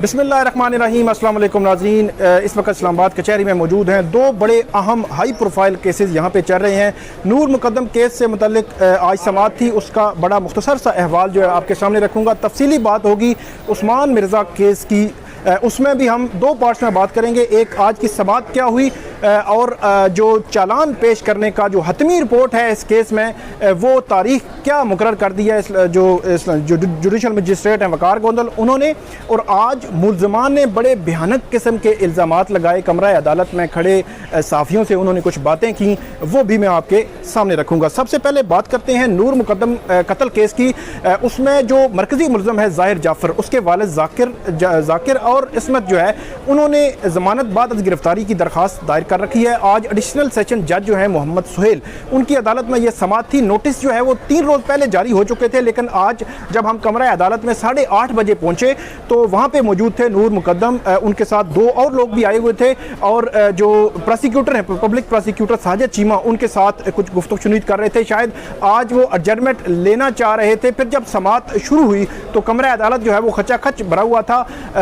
बिस्मिल्लाहिर्रहमानिर्रहीम, अस्सलाम वालेकुम नाज़रीन। इस वक्त इस्लामाबाद कचहरी में मौजूद हैं। दो बड़े अहम हाई प्रोफाइल केसेस यहाँ पे चल रहे हैं। नूर मुकद्दम केस से मुतल्लिक आज समाअत थी, उसका बड़ा मुख्तसर सा अहवाल जो है आपके सामने रखूँगा। तफसीली बात होगी उस्मान मिर्ज़ा केस की, उसमें भी हम दो पार्ट्स में बात करेंगे। एक आज की समाअत क्या हुई और जो चालान पेश करने का जो हतमी रिपोर्ट है इस केस में, वो तारीख क्या मुकर्रर कर दिया है जो जुडिशल मजिस्ट्रेट हैं वकार गोंदल उन्होंने। और आज मुल्ज़मान ने बड़े भयानक किस्म के इल्ज़ामात लगाए, कमरा अदालत में खड़े साफ़ियों से उन्होंने कुछ बातें की, वो भी मैं आपके सामने रखूँगा। सबसे पहले बात करते हैं नूर मुकद्दम कत्ल केस की। उसमें जो मरकज़ी मुल्ज़म है ज़ाहिर जाफ़र, उसके वालिद ज़ाकिर और इस्मत जो है उन्होंने ज़मानत बाद गिरफ्तारी की दरख्वास्त दायर कर रखी है। आज एडिशनल सेशन जज जो है मोहम्मद सुहेल, उनकी अदालत में ये समाअत थी। नोटिस जो है वो 3 रोज़ पहले जारी हो चुके थे, लेकिन आज जब हम कमरा अदालत में 8:30 बजे पहुंचे तो वहाँ पे मौजूद थे नूर मुकद्दम, उनके साथ 2 और लोग भी आए हुए थे और जो प्रोसिक्यूटर हैं पब्लिक प्रोसिक्यूटर साजिद चीमा, उनके साथ कुछ गुफ्तगू शुनीद कर रहे थे। शायद आज वो एडजर्नमेंट लेना चाह रहे थे। फिर जब समाअत शुरू हुई तो कमरा अदालत जो है वो खचाखच भरा हुआ था।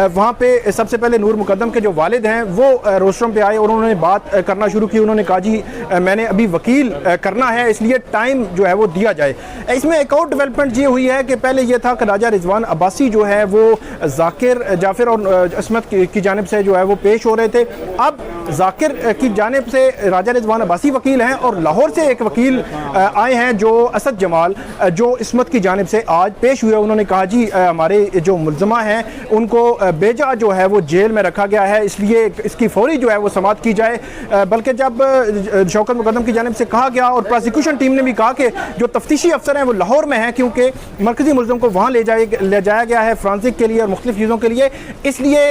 वहाँ पे सबसे पहले नूर मुकद्दम के जो वालिद हैं वो रोस्ट्रम पे आए और उन्होंने बात करना शुरू की। उन्होंने कहा जी मैंने अभी वकील करना है, इसलिए टाइम जो है वो दिया जाए। इसमें एक और डेवलपमेंट ये हुई है कि पहले ये था कि राजा रिजवान अब्बासी जो है वो ज़ाकिर जाफ़िर और इस्मत की जानिब से जो है वो पेश हो रहे थे। अब ज़ाकिर की जानिब से राजा रिजवान अब्बासी वकील हैं और लाहौर से एक वकील आए हैं जो असद जमाल, जो इस्मत की जानिब से आज पेश हुए। उन्होंने कहा जी हमारे जो मुल्ज़मा हैं उनको बेजा जो है वो जेल में रखा गया है, इसलिए इसकी फौरी जो है वो समाअत की जाए। बल्कि जब शौकत मुकद्दम की जानिब से कहा गया और प्रोसिक्यूशन टीम ने भी कहा कि जो तफ्तीशी अफसर हैं वो लाहौर में हैं, क्योंकि मरकज़ी मुल्ज़म को वहाँ ले जाया गया है फ्रांसिक के लिए और मुख्तलिफ चीज़ों के लिए, इसलिए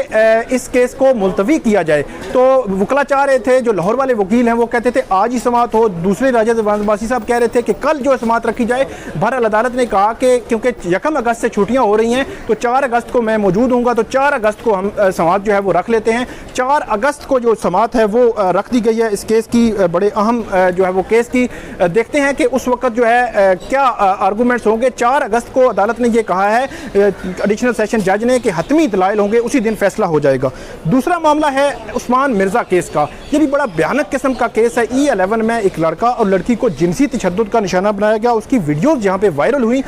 इस केस को मुलतवी किया जाए। तो वकला चाह रहे थे, जो लाहौर वाले वकील हैं वो कहते थे आज ही समाअत हो, दूसरे राजा अब्बासी साहब कह रहे थे कि कल जो समाअत रखी जाए। बहरहाल अदालत ने कहा कि क्योंकि 1 अगस्त से छुट्टियाँ हो रही हैं तो 4 अगस्त को मैं मौजूद हूँगा, तो 4 अगस्त को हम समाअत जो है वो रख लेते हैं। 4 अगस्त को जो समाअत है वो रख दी गई है इस केस की, बड़े अहम जो है वो केस की। देखते हैं कि उस वक्त जो है क्या आर्गूमेंट्स होंगे। 4 अगस्त को अदालत ने ये कहा है एडिशनल सेशन जज ने कि हतमी दलाइल होंगे, उसी दिन फैसला हो जाएगा। दूसरा मामला है उस्मान मिर्ज़ा केस का। ये भी बड़ा भयानक किस्म का केस है। E11 में एक लड़का और लड़की को जिनसी तशद्दुद का निशाना बनाया गया, उसकी वीडियोज़ जहाँ पे वायरल हुई।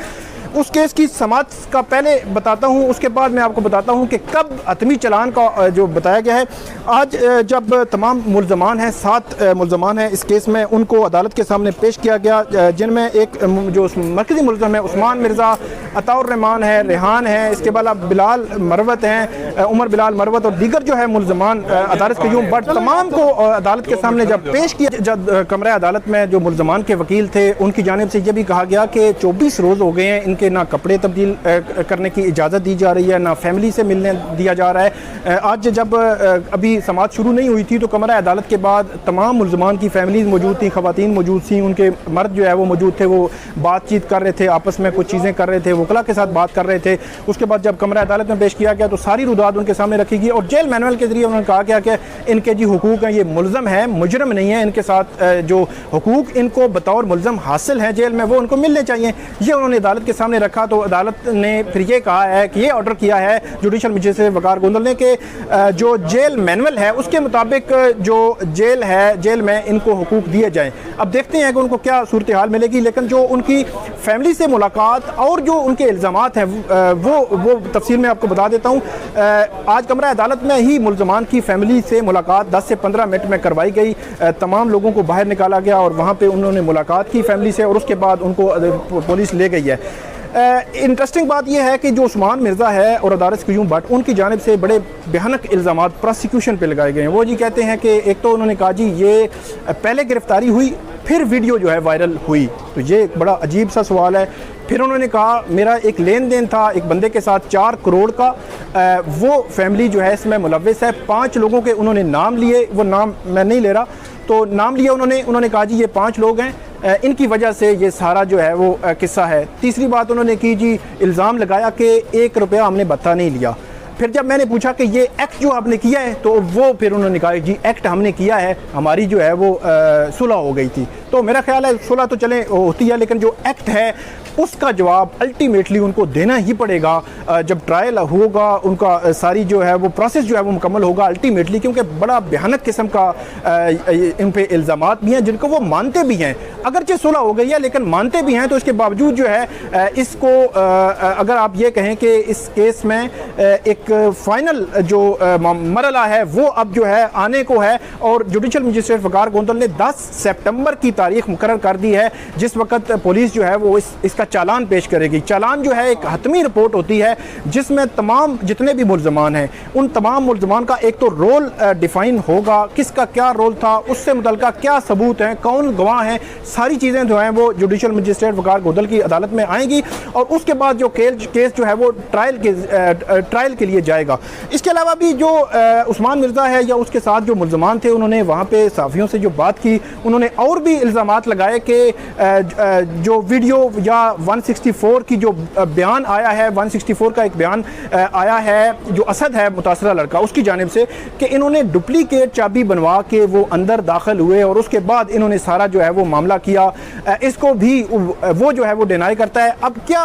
उस केस की समाअत का पहले बताता हूँ, उसके बाद मैं आपको बताता हूँ कि कब हतमी चलान का जो बताया गया है। आज जब तमाम मुल्ज़मान हैं, 7 मुल्ज़मान हैं इस केस में, उनको अदालत के सामने पेश किया गया, जिनमें एक जो मरकज़ी मुल्ज़म है उस्मान मिर्ज़ा, अताउर रहमान है, रेहान है, इसके बाद बिलाल मरवत हैं, उमर बिलाल मरवत और दीगर जो है मुल्ज़मान अदालत के यूँ बट तमाम को अदालत के सामने जब पेश किया, जब कमरा अदालत में जो मुल्ज़मान के वकील थे उनकी जानिब से यह भी कहा गया कि 24 रोज़ हो गए हैं इनके ना कपड़े तब्दील करने की इजाज़त दी जा रही है, ना फैमिली से मिलने दिया जा रहा है। आज जब अभी समाअत शुरू नहीं हुई थी तो कमरा अदालत के बाद तमाम मुल्ज़मान की फैमिलीज़ मौजूद थी, ख़वातीन मौजूद थी, उनके मर्द जो है वो मौजूद थे, वो बातचीत कर रहे थे, आपस में कुछ चीज़ें कर रहे थे, वकला के साथ बात कर रहे थे। उसके बाद जब कमरा अदालत में पेश किया गया तो सारी रुदात उनके सामने रखी गई और जेल मैनुअल के ज़रिए उन्होंने कहा गया कि इनके जी हुकूक हैं, ये मुल्ज़म है, मुजरम नहीं है, इनके साथ जो हुकूक इनको बतौर मुल्ज़म हासिल हैं जेल में वो उनको मिलने चाहिए। ये उन्होंने अदालत के सामने रखा। तो अदालत ने फिर ये कहा है कि ये ऑर्डर किया है जुडिशल मजिस्ट्रेट वकार गोंदल ने कि जो जेल मैनुअल है उसके मुताबिक जो जेल है, जेल में इनको हुकूक दिए जाएं। अब देखते हैं कि उनको क्या सूरत हाल मिलेगी, लेकिन जो उनकी फैमिली से मुलाकात और जो उनके इल्ज़ामात हैं वो तफसील में आपको बता देता हूँ। आज कमरा अदालत में ही मुल्ज़मान की फैमिली से मुलाकात 10 से 15 मिनट में करवाई गई। तमाम लोगों को बाहर निकाला गया और वहाँ पर उन्होंने मुलाकात की फैमिली से और उसके बाद उनको पुलिस ले गई है। इंटरेस्टिंग बात यह है कि जो उस्मान मिर्ज़ा है और अदारस क्यूम बट उनकी जानिब से बड़े भयानक इल्ज़ामात प्रोसिक्यूशन पे लगाए गए हैं। वो जी कहते हैं कि एक तो उन्होंने कहा जी ये पहले गिरफ्तारी हुई फिर वीडियो जो है वायरल हुई, तो ये एक बड़ा अजीब सा सवाल है। फिर उन्होंने कहा मेरा एक लेन देन था एक बंदे के साथ 4 करोड़ का, वो फैमिली जो है इसमें मुलव्वस है। 5 लोगों के उन्होंने नाम लिए, वो नाम मैं नहीं ले रहा, तो नाम लिया उन्होंने कहा जी ये 5 लोग हैं, इनकी वजह से ये सारा जो है वो किस्सा है। तीसरी बात उन्होंने की जी इल्ज़ाम लगाया कि 1 रुपया हमने भत्ता नहीं लिया। फिर जब मैंने पूछा कि ये एक्ट जो आपने किया है, तो वो फिर उन्होंने कहा जी एक्ट हमने किया है, हमारी जो है वो सुलह हो गई थी। तो मेरा ख्याल है सुलह तो चले होती है, लेकिन जो एक्ट है उसका जवाब अल्टीमेटली उनको देना ही पड़ेगा। जब ट्रायल होगा, उनका सारी जो है वो प्रोसेस जो है वो मुकम्मल होगा अल्टीमेटली, क्योंकि बड़ा भयानक किस्म का इन पे इल्ज़ामात भी हैं जिनको वो मानते भी हैं। अगरचे सुलह हो गई है लेकिन मानते भी हैं, तो इसके बावजूद जो है इसको अगर आप ये कहें कि इस केस में एक फ़ाइनल जो मरला है वो अब जो है आने को है, और जुडिशल मजिस्ट्रेट वकार गोंदल ने 10 सितंबर की तारीख मुकर्रर कर दी है, जिस वक्त पुलिस जो है वो इसका चालान पेश करेगी। चालान जो है एक हतमी रिपोर्ट होती है जिसमें तमाम जितने भी मुल्ज़मान हैं उन तमाम मुल्ज़मान का एक तो रोल डिफ़ाइन होगा, किसका क्या रोल था, उससे मुतल्लिक़ क्या सबूत हैं, कौन गवाह हैं, सारी चीज़ें जो हैं वो जुडिशल मजिस्ट्रेट वकार गोंदल की अदालत में आएंगी, और उसके बाद जो केस जो है वो ट्रायल के लिए जाएगा। इसके अलावा भी जो उस्मान मिर्ज़ा है या उसके साथ जो मुल्ज़मान थे, उन्होंने वहाँ पे सहाफ़ियों से जो बात की, उन्होंने और भी इल्ज़ामात लगाए कि जो वीडियो या 164 की जो बयान आया है, 164 का एक बयान आया है जो असद है मुतासरा लड़का, उसकी जानिब से, कि इन्होंने डुप्लीकेट चाबी बनवा के वो अंदर दाखिल हुए और उसके बाद इन्होंने सारा जो है वो मामला किया। इसको भी वो जो है वो डिनाई करता है। अब क्या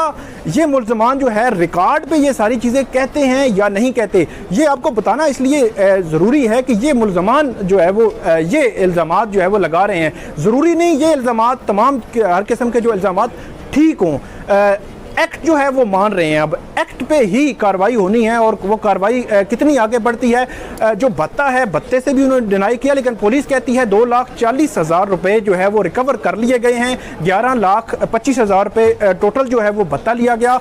ये मुल्ज़मान जो है रिकॉर्ड पे ये सारी चीज़ें कहते हैं या नहीं कहते, ये आपको बताना इसलिए ज़रूरी है कि ये मुल्ज़मान जो है वो ये इल्ज़ामात जो है वो लगा रहे हैं। ज़रूरी नहीं ये इल्ज़ामात तमाम हर किस्म के जो इल्ज़ामात ठीक हों, एक्ट जो है वो मान रहे हैं। अब एक्ट पे ही कार्रवाई होनी है, और वो कार्रवाई कितनी आगे बढ़ती है, जो भत्ता है भत्ते से भी उन्होंने डिनाई किया, लेकिन पुलिस कहती है 2,40,000 रुपये जो है वो रिकवर कर लिए गए हैं, 11,25,000 रुपये टोटल जो है वो भत्ता लिया गया।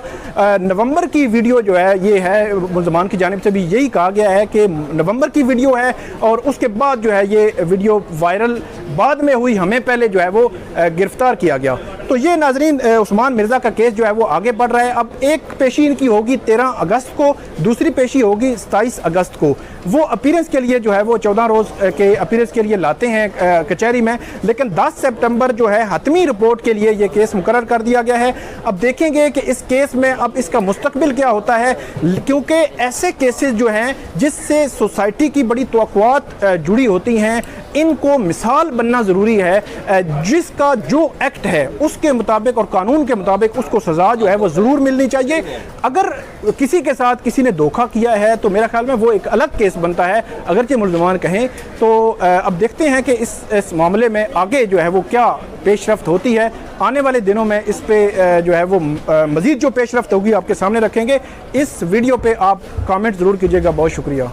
नवंबर की वीडियो जो है ये है, मुल्ज़मान की जानिब से भी यही कहा गया है कि नवंबर की वीडियो है, और उसके बाद जो है ये वीडियो वायरल बाद में हुई, हमें पहले जो है वो गिरफ्तार किया गया। तो ये नाजरीन उस्मान मिर्ज़ा का केस जो है वो आगे बढ़ रहा है। अब एक पेशी इनकी होगी 13 अगस्त को, दूसरी पेशी होगी 27 अगस्त को। वो अपीयरेंस के लिए जो है वो 14 रोज़ के अपीयरेंस के लिए लाते हैं कचहरी में, लेकिन 10 सितंबर जो है हतमी रिपोर्ट के लिए ये केस मुकर्रर कर दिया गया है। अब देखेंगे कि इस केस में अब इसका मुस्तकबिल क्या होता है, क्योंकि ऐसे केसेस जो हैं जिससे सोसाइटी की बड़ी तवक्कुआत जुड़ी होती हैं, इनको मिसाल बनना ज़रूरी है। जिसका जो एक्ट है उसके मुताबिक और कानून के मुताबिक उसको सज़ा जो है वो ज़रूर मिलनी चाहिए। अगर किसी के साथ किसी ने धोखा किया है तो मेरा ख्याल में वो एक अलग केस बनता है, अगर के मुल्ज़मान कहें तो। अब देखते हैं कि इस मामले में आगे जो है वो क्या पेशरफ्त होती है। आने वाले दिनों में इस पे जो है वो मज़ीद जो पेशरफ्त होगी आपके सामने रखेंगे। इस वीडियो पे आप कमेंट ज़रूर कीजिएगा। बहुत शुक्रिया।